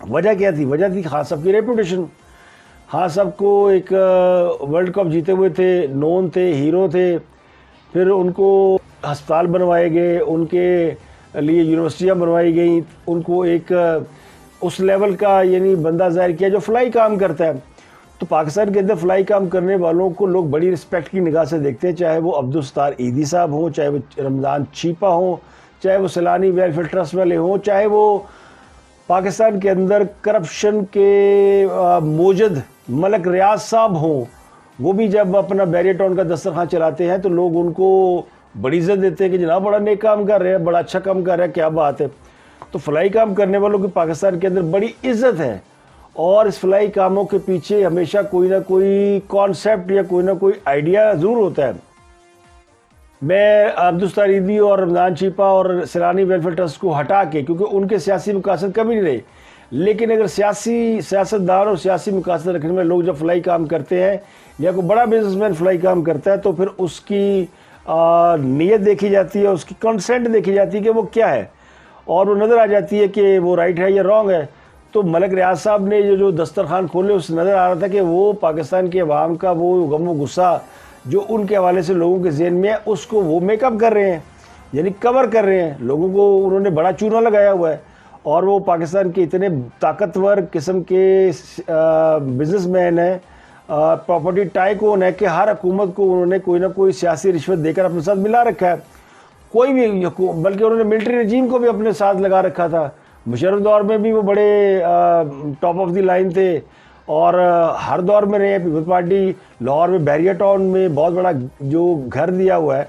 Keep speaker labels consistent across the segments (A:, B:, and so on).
A: وجہ کیا تھی؟ وجہ تھی خان صاحب کی ریپوٹیشن. خان صاحب کو ایک ورلڈ کپ جیتے ہوئے تھے، نون تھے، ہیرو تھے. پھر ان کو ہسپتال بنوائے گئے، ان کے لیے یونیورسٹیاں بنوائی گئیں، ان کو ایک اس لیول کا یعنی بندہ ظاہر کیا جو فلائی کام کرتا ہے. تو پاکستان کے اندر فلائی کام کرنے والوں کو لوگ بڑی رسپیکٹ کی نگاہ سے دیکھتے ہیں، چاہے وہ عبدالستار ایدھی صاحب ہوں، چاہے وہ رمضان چھیپا ہوں، چاہے وہ سیلانی ویلفیئر ٹرسٹ والے ہوں، چاہے وہ پاکستان کے اندر کرپشن کے موجد ملک ریاض صاحب ہوں. وہ بھی جب اپنا بیریئر ٹاؤن کا دسترخوان چلاتے ہیں تو لوگ ان کو بڑی عزت دیتے ہیں کہ جناب بڑا نیک کام کر رہے ہیں، بڑا اچھا کام کر رہے ہیں، کیا بات ہے. تو فلائی کام کرنے والوں کی پاکستان کے اندر بڑی عزت ہے، اور اس فلائی کاموں کے پیچھے ہمیشہ کوئی نہ کوئی کانسیپٹ یا کوئی نہ کوئی آئیڈیا ضرور ہوتا ہے. میں عبدالستار ایدھی اور رمضان چھیپا اور سیلانی ویلفیئر ٹرسٹ کو ہٹا کے، کیونکہ ان کے سیاسی مقاصد کبھی نہیں رہے، لیکن اگر سیاستدان اور سیاسی مقاصد رکھنے میں لوگ جب فلائی کام کرتے ہیں یا کوئی بڑا بزنس مین فلائی کام کرتا ہے تو پھر اس کی نیت دیکھی جاتی ہے، اس کی کنسنٹ دیکھی جاتی ہے کہ وہ کیا ہے، اور وہ نظر آ جاتی ہے کہ وہ رائٹ ہے یا رانگ ہے. تو ملک ریاض صاحب نے جو دسترخوان کھولے اس نظر آ رہا تھا کہ وہ پاکستان کے عوام کا وہ غم و غصہ جو ان کے حوالے سے لوگوں کے ذہن میں ہے اس کو وہ میک اپ کر رہے ہیں، یعنی کور کر رہے ہیں. لوگوں کو انہوں نے بڑا چونا لگایا ہوا ہے، اور وہ پاکستان کے اتنے طاقتور قسم کے بزنس مین ہیں، پراپرٹی ٹائکون ہے کہ ہر حکومت کو انہوں نے کوئی نہ کوئی سیاسی رشوت دے کر اپنے ساتھ ملا رکھا ہے. کوئی بھی بلکہ انہوں نے ملٹری رجیم کو بھی اپنے ساتھ لگا رکھا تھا. مشرف دور میں بھی وہ بڑے ٹاپ آف دی لائن تھے، اور ہر دور میں رہے. پیپلز پارٹی لاہور میں بیریئر ٹاؤن میں بہت بڑا جو گھر دیا ہوا ہے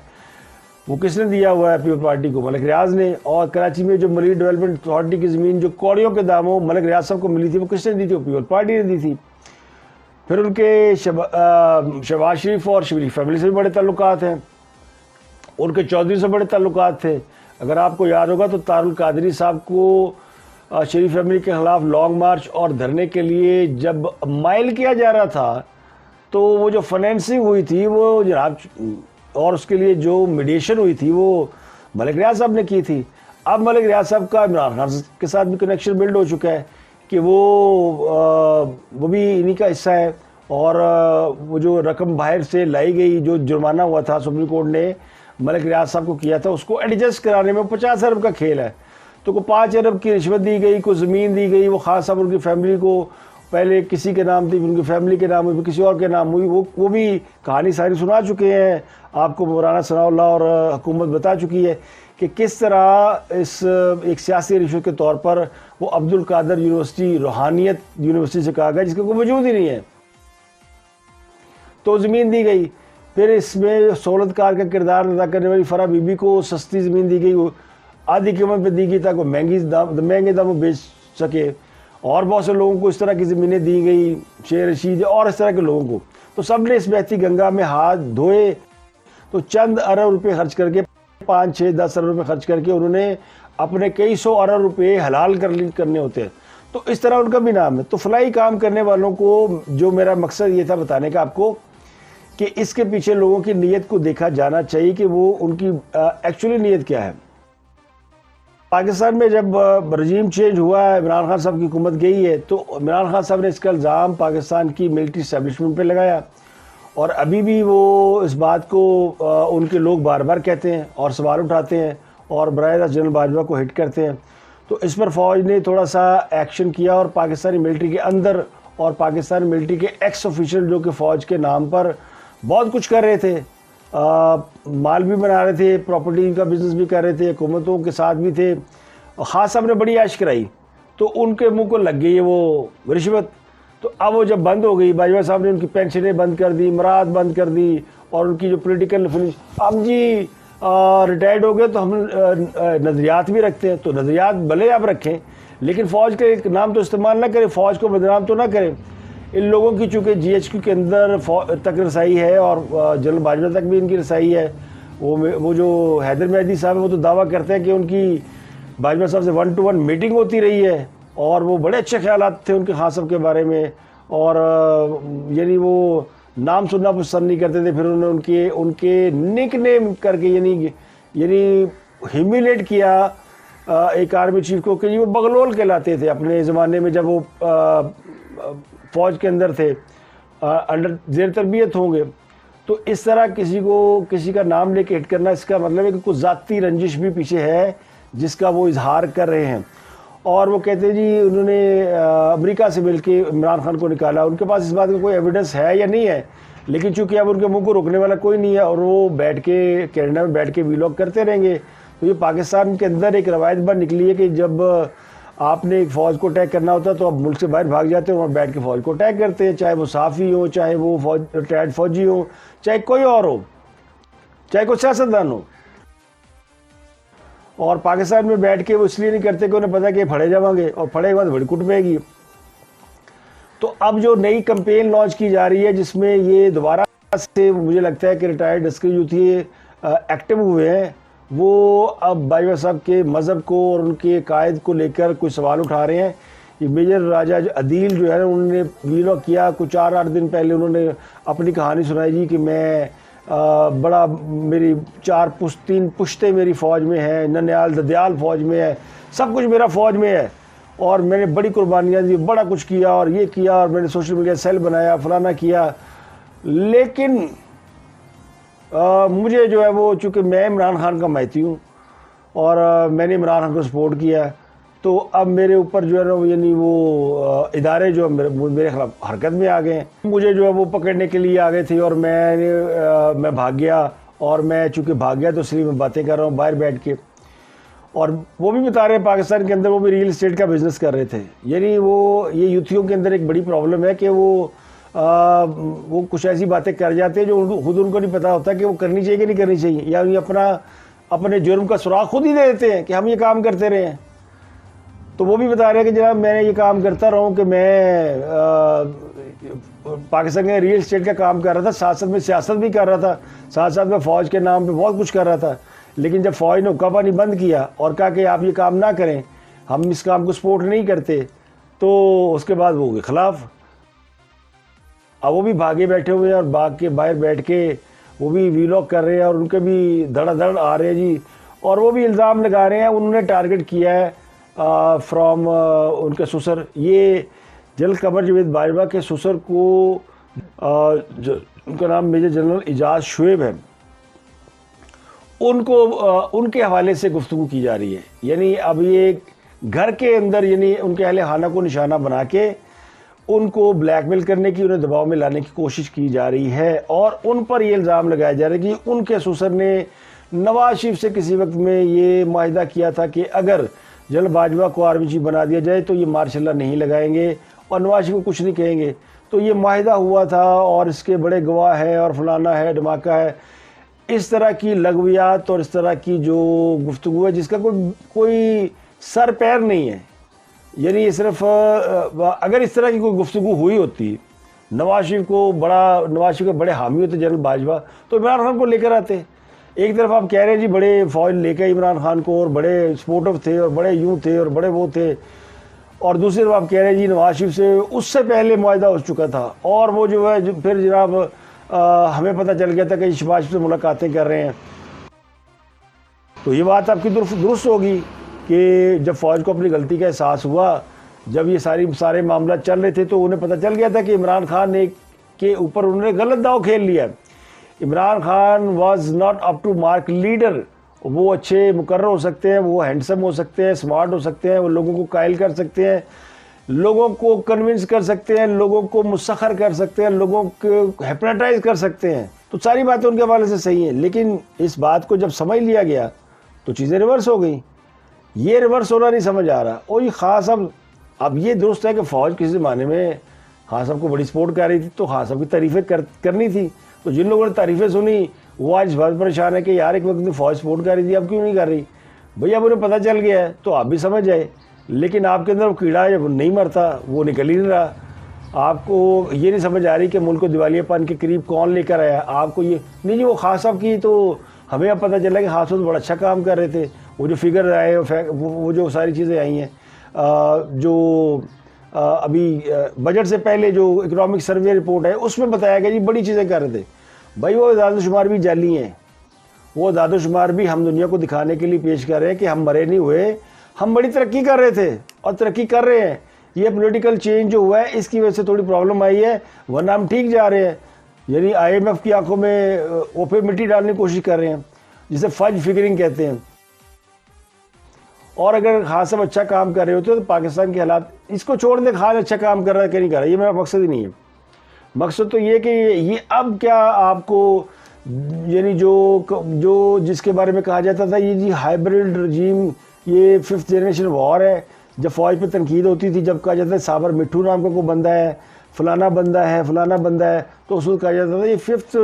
A: وہ کس نے دیا ہوا ہے؟ پیپلز پارٹی کو، ملک ریاض نے. اور کراچی میں جو ملک ڈیولپمنٹ اتھارٹی کی زمین جو کوڑیوں کے داموں ملک ریاض صاحب کو ملی تھی وہ کس نے دی تھی؟ وہ پیپلز پارٹی نے دی تھی. پھر ان کے شہباز شریف اور شبلی فیملی سے بھی بڑے تعلقات ہیں، ان کے چودھری سے بڑے تعلقات تھے. اگر آپ کو یاد ہوگا تو طاہر القادری صاحب کو شریف فیملی کے خلاف لانگ مارچ اور دھرنے کے لیے جب مائل کیا جا رہا تھا تو وہ جو فنانسنگ ہوئی تھی وہ جناب، اور اس کے لیے جو میڈیشن ہوئی تھی وہ ملک ریاض صاحب نے کی تھی. اب ملک ریاض صاحب کا عمران خان کے ساتھ بھی کنیکشن بلڈ ہو چکا ہے کہ وہ بھی انہی کا حصہ ہے. اور وہ جو رقم باہر سے لائی گئی، جو جرمانہ ہوا تھا سپریم کورٹ نے ملک ریاض صاحب کو کیا تھا، اس کو ایڈجسٹ کرانے میں 50 ارب کا کھیل ہے. تو کوئی 5 ارب کی رشوت دی گئی، کوئی زمین دی گئی. وہ خان صاحب ان کی فیملی کو پہلے کسی کے نام تھی، ان کی فیملی کے نام ہوئی، کسی اور کے نام ہوئی. وہ بھی کہانی ساری سنا چکے ہیں آپ کو، مولانا ثناء اللہ اور حکومت بتا چکی ہے کہ کس طرح اس ایک سیاسی رشوت کے طور پر وہ عبد القادر یونیورسٹی روحانیت یونیورسٹی سے کہا گیا جس کا کوئی وجود ہی نہیں ہے. تو زمین دی گئی. پھر اس میں سہولت کار کا کردار ادا کرنے والی فرح بی بی کو سستی زمین دی گئی، وہ آدھی قیمت پہ دی گئی تاکہ وہ مہنگے داموں بیچ سکے. اور بہت سے لوگوں کو اس طرح کی زمینیں دی گئی، شیر رشید اور اس طرح کے لوگوں کو. تو سب نے اس بہتی گنگا میں ہاتھ دھوئے. تو چند ارب روپے خرچ کر کے، 5 6 10 ارب روپے خرچ کر کے انہوں نے اپنے کئی 100 ارب روپے حلال کرنے ہوتے ہیں. تو اس طرح ان کا بھی نام ہے. تو فلائی کام کرنے والوں کو جو میرا مقصد یہ تھا بتانے کا آپ کو کہ اس کے پیچھے لوگوں کی نیت کو دیکھا جانا چاہیے کہ وہ ان کی ایکچولی نیت کیا ہے. پاکستان میں جب رجیم چینج ہوا ہے، عمران خان صاحب کی حکومت گئی ہے، تو عمران خان صاحب نے اس کا الزام پاکستان کی ملٹری اسٹیبلشمنٹ پہ لگایا. اور ابھی بھی وہ اس بات کو ان کے لوگ بار بار کہتے ہیں اور سوال اٹھاتے ہیں اور براہ راست جنرل باجوہ کو ہٹ کرتے ہیں. تو اس پر فوج نے تھوڑا سا ایکشن کیا اور پاکستانی ملٹری کے اندر اور پاکستانی ملٹری کے ایکس آفیشل جو کہ فوج کے نام پر بہت کچھ کر رہے تھے، مال بھی بنا رہے تھے، پراپرٹی کا بزنس بھی کر رہے تھے، حکومتوں کے ساتھ بھی تھے. خان صاحب نے بڑی عیش کرائی تو ان کے منہ کو لگ گئی ہے وہ رشوت. تو اب وہ جب بند ہو گئی، باجوہ صاحب نے ان کی پینشنیں بند کر دی، مراد بند کر دی، اور ان کی جو پولیٹیکل اب جی ریٹائرڈ ہو گئے تو ہم نظریات بھی رکھتے ہیں. تو نظریات بھلے آپ رکھیں لیکن فوج کا ایک نام تو استعمال نہ کریں، فوج کو بدنام تو نہ کریں. ان لوگوں کی چونکہ جی ایچ کیو کے اندر تک رسائی ہے اور جنرل باجوہ تک بھی ان کی رسائی ہے. وہ جو حیدر مہدی صاحب ہیں وہ تو دعویٰ کرتے ہیں کہ ان کی باجوہ صاحب سے 1 to 1 میٹنگ ہوتی رہی ہے اور وہ بڑے اچھے خیالات تھے ان کے خان صاحب کے بارے میں، اور یعنی وہ نام سننا پسند نہیں کرتے تھے. پھر انہوں نے ان کے نک نیم کر کے یعنی ہیومیلیٹ کیا ایک آرمی چیف کو کہ وہ بغلول کہلاتے تھے اپنے زمانے میں جب وہ فوج کے اندر تھے، انڈر زیر تربیت ہوں گے. تو اس طرح کسی کا نام لے کے ہٹ کرنا، اس کا مطلب ہے کہ کچھ ذاتی رنجش بھی پیچھے ہے جس کا وہ اظہار کر رہے ہیں. اور وہ کہتے ہیں جی انہوں نے امریکہ سے مل کے عمران خان کو نکالا. ان کے پاس اس بات کا کوئی ایویڈنس ہے یا نہیں ہے، لیکن چونکہ اب ان کے منہ کو روکنے والا کوئی نہیں ہے اور وہ بیٹھ کے کینیڈا میں بیٹھ کے ویلاگ کرتے رہیں گے. تو یہ پاکستان کے اندر ایک روایت بن نکلی ہے کہ جب آپ نے ایک فوج کو اٹیک کرنا ہوتا ہے تو آپ ملک سے باہر بھاگ جاتے ہیں اور بیٹھ کے فوج کو اٹیک کرتے ہیں، چاہے وہ صحافی ہو، چاہے وہ ریٹائرڈ فوجی ہو، چاہے کوئی اور ہو، چاہے کوئی سیاستدان ہو. اور پاکستان میں بیٹھ کے وہ اس لیے نہیں کرتے کہ انہیں پتا کہ پھڑے جاؤں گے، اور پھڑے کے بعد بڑی کٹ پائے گی. تو اب جو نئی کمپین لانچ کی جا رہی ہے جس میں یہ دوبارہ سے مجھے لگتا ہے کہ ریٹائرڈ عسکری جو تھی ایکٹیو ہوئے ہیں، وہ اب باجوہ صاحب کے مذہب کو اور ان کے قائد کو لے کر کچھ سوال اٹھا رہے ہیں. یہ میجر راجہ عدیل جو ہے انہوں نے ویلاگ کیا کچھ 4-8 دن پہلے. انہوں نے اپنی کہانی سنائی جی کہ میں بڑا میری 3 پشتے میری فوج میں ہیں، ننیال ددیال فوج میں ہے، سب کچھ میرا فوج میں ہے اور میں نے بڑی قربانیاں دی، بڑا کچھ کیا اور یہ کیا اور میں نے سوشل میڈیا سیل بنایا، فلانا کیا. لیکن مجھے جو ہے وہ چونکہ میں عمران خان کا مائتی ہوں اور میں نے عمران خان کو سپورٹ کیا، تو اب میرے اوپر جو ہے نا یعنی وہ ادارے جو میرے خلاف حرکت میں آ گئے ہیں. مجھے جو ہے وہ پکڑنے کے لیے آ گئے تھے اور میں بھاگ گیا. اور میں چونکہ بھاگ گیا تو اس لیے میں باتیں کر رہا ہوں باہر بیٹھ کے. اور وہ بھی بتا رہے ہیں پاکستان کے اندر وہ بھی ریل اسٹیٹ کا بزنس کر رہے تھے. یعنی یہ یوتھیوں کے اندر ایک بڑی پرابلم ہے کہ وہ کچھ ایسی باتیں کر جاتے ہیں جو خود ان کو نہیں پتا ہوتا کہ وہ کرنی چاہیے کہ نہیں کرنی چاہیے، یا اپنے جرم کا سراغ خود ہی دے دیتے ہیں کہ ہم یہ کام کرتے رہے ہیں. تو وہ بھی بتا رہے ہیں کہ جناب میں نے یہ کام کرتا رہا ہوں کہ میں پاکستان کے ریل اسٹیٹ کا کام کر رہا تھا، ساتھ ساتھ میں سیاست بھی کر رہا تھا، ساتھ ساتھ میں فوج کے نام پہ بہت کچھ کر رہا تھا. لیکن جب فوج نے حکم پانی بند کیا اور کہا کہ آپ یہ کام نہ کریں، ہم اس کام کو سپورٹ نہیں کرتے، تو اس کے بعد وہ کے خلاف. اب وہ بھی بھاگے بیٹھے ہوئے ہیں اور بھاگ کے باہر بیٹھ کے وہ بھی ویلاگ کر رہے ہیں اور ان کے بھی دھڑا دھڑ آ رہے ہیں جی. اور وہ بھی الزام لگا رہے ہیں، انہوں نے ٹارگٹ کیا ہے فرام ان کے سسر. یہ جنرل قمر جاوید باجوہ کے سسر کو ان کا نام میجر جنرل اعجاز شعیب ہے، ان کے حوالے سے گفتگو کی جا رہی ہے. یعنی اب یہ گھر کے اندر یعنی ان کے اہل خانہ کو نشانہ بنا کے ان کو بلیک میل کرنے کی، انہیں دباؤ میں لانے کی کوشش کی جا رہی ہے. اور ان پر یہ الزام لگایا جا رہا ہے کہ ان کے سسر نے نواز شریف سے کسی وقت میں یہ معاہدہ کیا تھا کہ اگر جنرل باجوہ کو آرمی چیف بنا دیا جائے تو یہ مارشل لا نہیں لگائیں گے اور نواز شریف کو کچھ نہیں کہیں گے. تو یہ معاہدہ ہوا تھا اور اس کے بڑے گواہ ہے اور فلانا ہے دھماکہ ہے. اس طرح کی لغویات اور اس طرح کی جو گفتگو ہے جس کا کوئی سر پیر نہیں ہے. یعنی یہ صرف اگر اس طرح کی کوئی گفتگو ہوئی ہوتی، نواز شریف کے بڑے حامی ہوتے جنرل باجوہ، تو عمران خان کو لے کر آتے. ایک طرف آپ کہہ رہے ہیں جی بڑے فوج لے کے عمران خان کو اور بڑے سپورٹو تھے اور بڑے یوں تھے اور بڑے وہ تھے، اور دوسری طرف آپ کہہ رہے ہیں جی نواز شریف سے اس سے پہلے معاہدہ ہو چکا تھا اور وہ جو ہے پھر جناب ہمیں پتہ چل گیا تھا کہ شہباز شریف سے ملاقاتیں کر رہے ہیں. تو یہ بات آپ کی درست ہوگی کہ جب فوج کو اپنی غلطی کا احساس ہوا، جب یہ سارے معاملات چل رہے تھے تو انہیں پتہ چل گیا تھا کہ عمران خان کے اوپر انہوں نے غلط داؤ کھیل لیا. Imran Khan was not up to mark leader. وہ اچھے مقرر ہو سکتے ہیں، وہ ہینڈسم ہو سکتے ہیں، اسمارٹ ہو سکتے ہیں، وہ لوگوں کو قائل کر سکتے ہیں، لوگوں کو کنونس کر سکتے ہیں، لوگوں کو مسخر کر سکتے ہیں، لوگوں کو ہیپناٹائز کر سکتے ہیں. تو ساری باتیں ان کے حوالے سے صحیح ہیں. لیکن اس بات کو جب سمجھ لیا گیا تو چیزیں ریورس ہو گئیں. یہ ریورس ہونا نہیں سمجھ آ رہا. اور یہ خان صاحب، اب یہ درست ہے کہ فوج کسی زمانے میں خان صاحب کو بڑی سپورٹ کر رہی تھی تو خان صاحب کی تعریفیں کرنی تھی. تو جن لوگوں نے تعریفیں سنی وہ آج اس بات پریشان ہے کہ یار ایک وقت میں فوج سپورٹ کر رہی تھی، اب کیوں نہیں کر رہی. بھئی اب انہیں پتہ چل گیا ہے تو آپ بھی سمجھ جائے. لیکن آپ کے اندر وہ کیڑا جب نہیں مرتا وہ نکل ہی نہیں رہا. آپ کو یہ نہیں سمجھ آ رہی کہ ملک کو دیوالیہ پن کے قریب کون لے کر آیا. آپ کو یہ نہیں جی وہ خان صاحب کی تو ہمیں اب پتہ چلا کہ خان صاحب بڑا اچھا کام کر رہے تھے. وہ جو فگر آئے وہ جو ساری چیزیں آئی ہیں، جو ابھی بجٹ سے پہلے جو اکنامک سروے رپورٹ ہے اس میں بتایا گیا جی بڑی چیزیں کر رہے تھے. بھائی وہ اعداد و شمار بھی جعلی ہیں. وہ اعداد و شمار بھی ہم دنیا کو دکھانے کے لیے پیش کر رہے ہیں کہ ہم مرے نہیں ہوئے، ہم بڑی ترقی کر رہے تھے اور ترقی کر رہے ہیں. یہ پولیٹیکل چینج جو ہوا ہے اس کی وجہ سے تھوڑی پرابلم آئی ہے, ورنہ ہم ٹھیک جا رہے ہیں. یعنی آئی ایم ایف کی آنکھوں میں اوپے مٹی ڈالنے کی کوشش کر رہے ہیں, جسے فج فگرنگ کہتے ہیں. اور اگر خان صاحب اچھا کام کر رہے ہوتے تو پاکستان کے حالات, اس کو چھوڑ دیں خان اچھا کام کر رہا ہے کہ نہیں کر رہا, یہ میرا مقصد ہی نہیں ہے. مقصد تو یہ کہ یہ اب کیا آپ کو یعنی جو جس کے بارے میں کہا جاتا تھا یہ جی ہائیبرڈ رجیم, یہ 5th جنریشن وار ہے. جب فوج پہ تنقید ہوتی تھی, جب کہا جاتا ہے صابر مٹھو نام کا کوئی بندہ ہے, فلانا بندہ ہے, فلانا بندہ ہے, تو اس وقت کہا جاتا تھا یہ 5th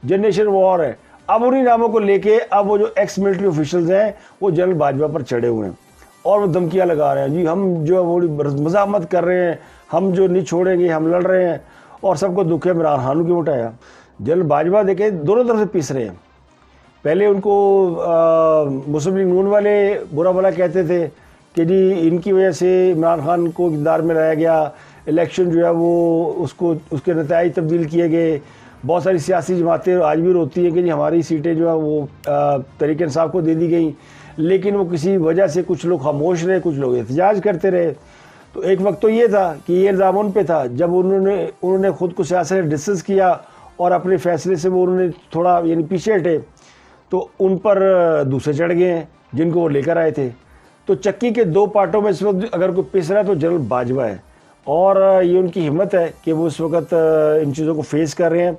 A: جنریشن وار ہے. اب انہی ناموں کو لے کے اب وہ جو ایکس ملٹری آفیشلز ہیں وہ جنرل باجوہ پر چڑھے ہوئے ہیں اور وہ دھمکیاں لگا رہے ہیں, جی ہم جو ہے وہ مزاحمت کر رہے ہیں, ہم جو نہیں چھوڑیں گے, ہم لڑ رہے ہیں. اور سب کو دکھ ہے عمران خان کی اٹھایا. جنرل باجوہ دیکھیں دونوں طرف سے پیس رہے ہیں. پہلے ان کو مسلم لیگ نون والے برا بھلا کہتے تھے کہ جی ان کی وجہ سے عمران خان کو اقتدار میں لایا گیا, الیکشن جو ہے وہ اس کے نتائج تبدیل کیے گئے. بہت ساری سیاسی جماعتیں آج بھی روتی ہیں کہ جی ہماری سیٹیں جو ہے وہ تحریک انصاف کو دے دی گئیں, لیکن وہ کسی وجہ سے کچھ لوگ خاموش رہے, کچھ لوگ احتجاج کرتے رہے. تو ایک وقت تو یہ تھا کہ یہ الزام ان پہ تھا, جب انہوں نے خود کو سیاست ڈسٹنس کیا اور اپنے فیصلے سے وہ انہوں نے تھوڑا یعنی پیچھے ہٹے, تو ان پر دوسرے چڑھ گئے ہیں جن کو وہ لے کر آئے تھے. تو چکی کے دو پارٹوں میں اس وقت اگر کوئی پس رہا ہے تو جنرل باجوہ ہے, اور یہ ان کی ہمت ہے کہ وہ اس وقت ان چیزوں کو فیس کر رہے ہیں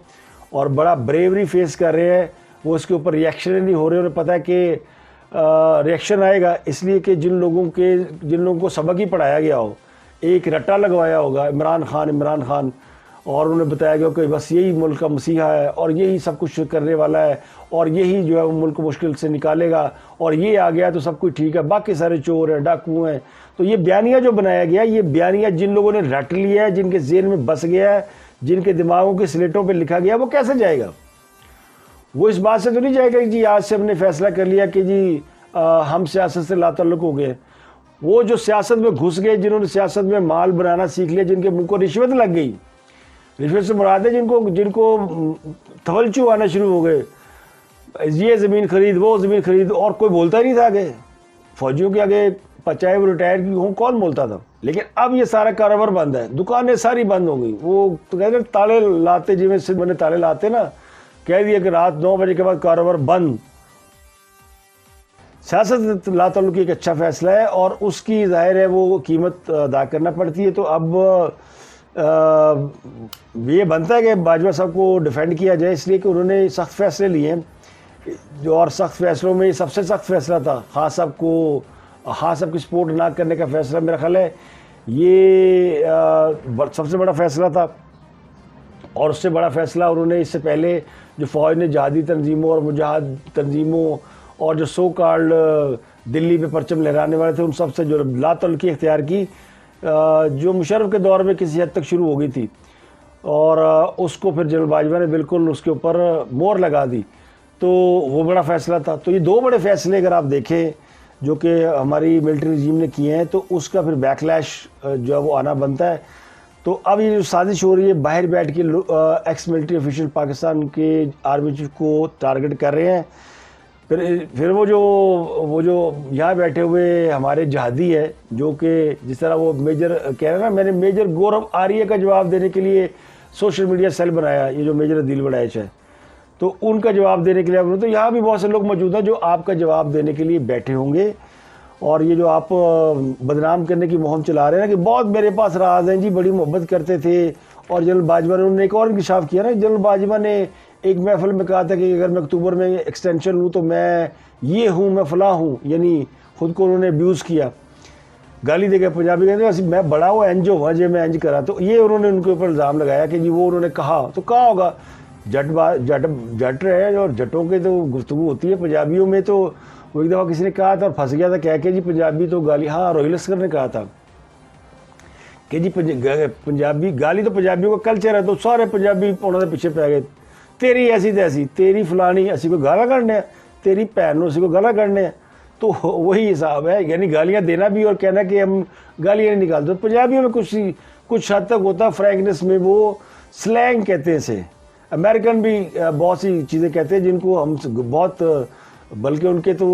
A: اور بڑا بریوری فیس کر رہے ہیں. وہ اس کے اوپر ریئیکشن نہیں ہو رہے, انہیں پتہ ہے کہ ریئیکشن آئے گا, اس لیے کہ جن لوگوں کو سبق ہی پڑھایا گیا ہو, ایک رٹا لگوایا ہوگا عمران خان, اور انہیں بتایا گیا کہ بس یہی ملک کا مسیحا ہے اور یہی سب کچھ کرنے والا ہے اور یہی جو ہے وہ ملک کو مشکل سے نکالے گا, اور یہ آ گیا تو سب کچھ ٹھیک ہے, باقی سارے چور ہیں, ڈاکو ہیں. تو یہ بیانیہ جو بنایا گیا, یہ بیانیہ جن لوگوں نے رٹ لیا ہے, جن کے ذہن میں بس گیا ہے, جن کے دماغوں کے سلیٹوں پہ لکھا گیا, وہ کیسے جائے گا؟ وہ اس بات سے تو نہیں جائے گا کہ جی آج سے ہم نے فیصلہ کر لیا کہ جی ہم سیاست سے لا تعلق ہو گئے. وہ جو سیاست میں گھس گئے, جنہوں نے سیاست میں مال بنانا سیکھ لیا, جن کے منہ کو رشوت لگ گئی, رشوت سے مراد ہے جن کو تھولچو آنا شروع ہو گئے, یہ زمین خرید, وہ زمین خرید, اور کوئی بولتا ہی نہیں تھا آگے. فوجیوں کے آگے چاہے وہ ریٹائر کی ہوں کون بولتا تھا. لیکن اب یہ سارا کاروبار بند ہے, دکانیں ساری بند ہو گئی. وہ تو کہتے ہیں تالے لاتے, جی میں سے میں نے تالے لاتے نا, کہہ دیا کہ رات 9 بجے کے بعد کاروبار بند. سیاست لا تعلقی ایک اچھا فیصلہ ہے اور اس کی ظاہر ہے وہ قیمت ادا کرنا پڑتی ہے. تو اب یہ بنتا ہے کہ باجوہ صاحب کو ڈیفینڈ کیا جائے, اس لیے کہ انہوں نے سخت فیصلے لیے ہیں, جو اور سخت فیصلوں میں سب سے سخت فیصلہ تھا خان صاحب کی سپورٹ نہ کرنے کا فیصلہ. میرا خیال ہے یہ سب سے بڑا فیصلہ تھا. اور اس سے بڑا فیصلہ انہوں نے اس سے پہلے جو فوج نے جہادی تنظیموں اور مجاہد تنظیموں اور جو سو کالڈ دلی پہ پرچم لہرانے والے تھے, ان سب سے جو لا تعلقی اختیار کی, جو مشرف کے دور میں کسی حد تک شروع ہو گئی تھی, اور اس کو پھر جنرل باجوہ نے بالکل اس کے اوپر مور لگا دی. تو وہ بڑا فیصلہ تھا. تو یہ دو بڑے فیصلے اگر آپ دیکھیں جو کہ ہماری ملٹری رجیم نے کیے ہیں, تو اس کا پھر بیکلیش جو ہے وہ آنا بنتا ہے. تو اب یہ جو سازش ہو رہی ہے, باہر بیٹھ کے ایکس ملٹری آفیشل پاکستان کے آرمی چیف کو ٹارگٹ کر رہے ہیں. پھر وہ جو یہاں بیٹھے ہوئے ہمارے جہادی ہے, جو کہ جس طرح وہ میجر کہہ رہے ہیں نا, میں نے میجر گورو آریہ کا جواب دینے کے لیے سوشل میڈیا سیل بنایا, یہ جو میجر عدیل وڑائچ ہے, تو ان کا جواب دینے کے لیے. تو یہاں بھی بہت سے لوگ موجود ہیں جو آپ کا جواب دینے کے لیے بیٹھے ہوں گے. اور یہ جو آپ بدنام کرنے کی مہم چلا رہے ہیں کہ بہت میرے پاس راز ہیں جی, بڑی محبت کرتے تھے. اور جنرل باجوہ نے انہوں نے ایک اور انکشاف کیا نا, جنرل باجوہ نے ایک محفل میں کہا تھا کہ اگر میں اکتوبر میں ایکسٹینشن ہوں تو میں یہ ہوں, میں فلاں ہوں, یعنی خود کو انہوں نے ابیوز کیا, گالی دے کے. پنجابی کہتے ہیں میں بڑا ہوا انج ہوا جی میں انج کرا. تو یہ انہوں نے ان کے اوپر الزام لگایا کہ جی وہ انہوں نے کہا, تو کہا ہوگا جٹ رہے, اور جٹوں کے تو گفتگو ہوتی ہے. پنجابیوں میں تو وہ ایک دفعہ کسی نے کہا تھا اور پھنس گیا تھا کہہ کے جی پنجابی تو گالی, ہاں روہیل اسکر نے کہا تھا کہ جی پنجابی گالی تو پنجابیوں کا کلچر ہے, تو سارے پنجابی انہوں نے پیچھے پہ گئے, تیری ایسی تیسی, تیری فلانی, اسی کو گالا کھڑنے ہیں, تیری بہن اسی کو گالا کھڑنے ہیں. تو وہی حساب ہے, یعنی گالیاں دینا بھی اور کہنا کہ ہم گالیاں نہیں نکالتے. پنجابیوں میں کچھ حد تک ہوتا ہے فرینکنس میں, وہ سلینگ کہتے ہیں اسے. امریکن بھی بہت سی چیزیں کہتے ہیں جن کو ہم بہت بلکہ ان کے تو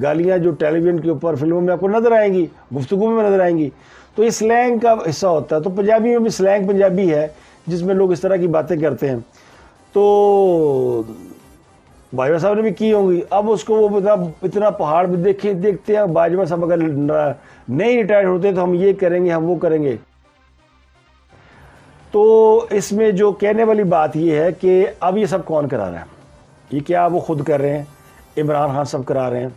A: گالیاں جو ٹیلی ویژن کے اوپر فلموں میں آپ کو نظر آئیں گی، گفتگو میں نظر آئیں گی، تو یہ سلینگ کا حصہ ہوتا ہے. تو پنجابی میں بھی سلینگ پنجابی ہے جس میں لوگ اس طرح کی باتیں کرتے ہیں. تو باجوہ صاحب نے بھی کی ہوں گی. اب اس کو وہ اتنا پہاڑ بھی دیکھتے ہیں. باجوہ صاحب اگر نہیں ریٹائر ہوتے تو ہم یہ کریں گے، ہم وہ کریں گے. تو اس میں جو کہنے والی بات یہ ہے کہ اب یہ سب کون کرا رہا ہے؟ یہ کیا وہ خود کر رہے ہیں، عمران خان صاحب کرا رہے ہیں،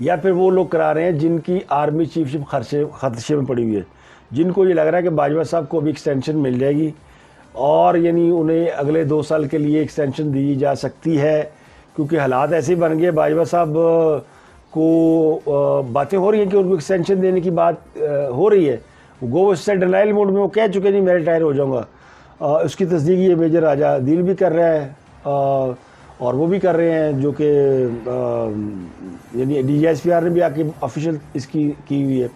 A: یا پھر وہ لوگ کرا رہے ہیں جن کی آرمی چیف شپ خدشے میں پڑی ہوئی ہے، جن کو یہ لگ رہا ہے کہ باجوہ صاحب کو ابھی ایکسٹینشن مل جائے گی اور یعنی انہیں اگلے 2 سال کے لیے ایکسٹینشن دی جا سکتی ہے، کیونکہ حالات ایسے ہی بن گئے. باجوہ صاحب کو باتیں ہو رہی ہیں کہ ان کو ایکسٹینشن دینے کی بات ہو رہی ہے. وہ اس سے ڈینائل موڈ میں وہ کہہ چکے نہیں میں ریٹائر ہو جاؤں گا. اس کی تصدیق یہ میجر راجہ دل بھی کر رہا ہے اور وہ بھی کر رہے ہیں جو کہ یعنی D G S P R نے بھی آ کے آفیشیل اس کی ہوئی ہے.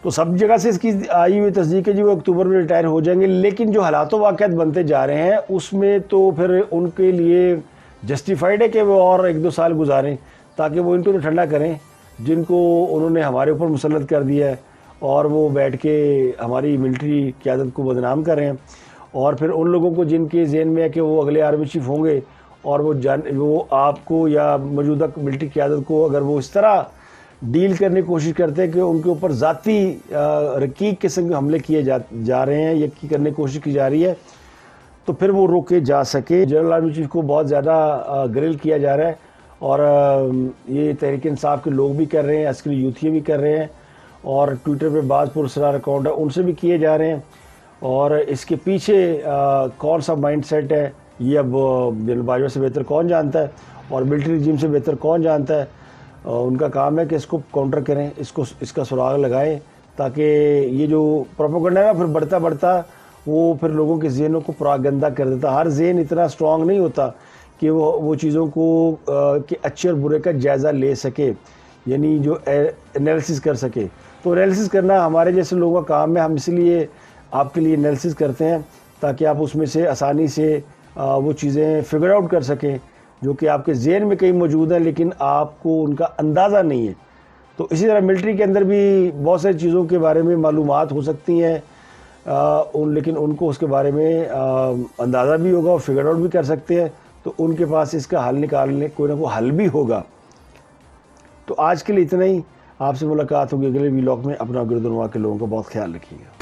A: تو سب جگہ سے اس کی آئی ہوئی تصدیق ہے جی وہ اکتوبر میں ریٹائر ہو جائیں گے. لیکن جو حالات و واقعات بنتے جا رہے ہیں اس میں تو پھر ان کے لیے جسٹیفائڈ ہے کہ وہ اور 1-2 سال گزاریں تاکہ وہ ان کو ٹھنڈا کریں جن کو انہوں نے ہمارے اوپر مسلط کر دیا ہے اور وہ بیٹھ کے ہماری ملٹری قیادت کو بدنام کر رہے ہیں. اور پھر ان لوگوں کو جن کے ذہن میں ہے کہ وہ اگلے آرمی چیف ہوں گے اور وہ آپ کو یا موجودہ ملٹری قیادت کو اگر وہ اس طرح ڈیل کرنے کی کوشش کرتے ہیں کہ ان کے اوپر ذاتی رقیق قسم کے حملے کیے جا رہے ہیں یا کرنے کی کوشش کی جا رہی ہے تو پھر وہ روکے جا سکے. جنرل آرمی چیف کو بہت زیادہ گرل کیا جا رہا ہے اور یہ تحریک انصاف کے لوگ بھی کر رہے ہیں، عسکری یوتھیے بھی کر رہے ہیں اور ٹویٹر پہ بعض پراسرار اکاؤنٹ ہے ان سے بھی کیے جا رہے ہیں. اور اس کے پیچھے کون سا مائنڈ سیٹ ہے یہ اب جنرل باجوہ سے بہتر کون جانتا ہے اور ملٹری رجیم سے بہتر کون جانتا ہے. ان کا کام ہے کہ اس کو کاؤنٹر کریں، اس کا سراغ لگائیں تاکہ یہ جو پروپیگنڈا ہے نا پھر بڑھتا وہ پھر لوگوں کے ذہنوں کو پراگندہ کر دیتا. ہر ذہن اتنا اسٹرانگ نہیں ہوتا کہ وہ چیزوں کو کہ اچھے اور برے کا جائزہ لے سکے، یعنی جو انالیسس کر سکے. تو انالیسس کرنا ہمارے جیسے لوگوں کا کام ہے. ہم اس لیے آپ کے لیے انالیسس کرتے ہیں تاکہ آپ اس میں سے آسانی سے وہ چیزیں فگر آؤٹ کر سکیں جو کہ آپ کے ذہن میں کہیں موجود ہیں لیکن آپ کو ان کا اندازہ نہیں ہے. تو اسی طرح ملٹری کے اندر بھی بہت ساری چیزوں کے بارے میں معلومات ہو سکتی ہیں لیکن ان کو اس کے بارے میں اندازہ بھی ہوگا اور فگر آؤٹ بھی کر سکتے ہیں. تو ان کے پاس اس کا حل نکالنے کوئی نہ کوئی حل بھی ہوگا. تو آج کے لیے اتنا ہی. آپ سے ملاقات ہوگی اگلے ولاگ میں. اپنا گردنوا کے لوگوں کا بہت خیال رکھیے گا.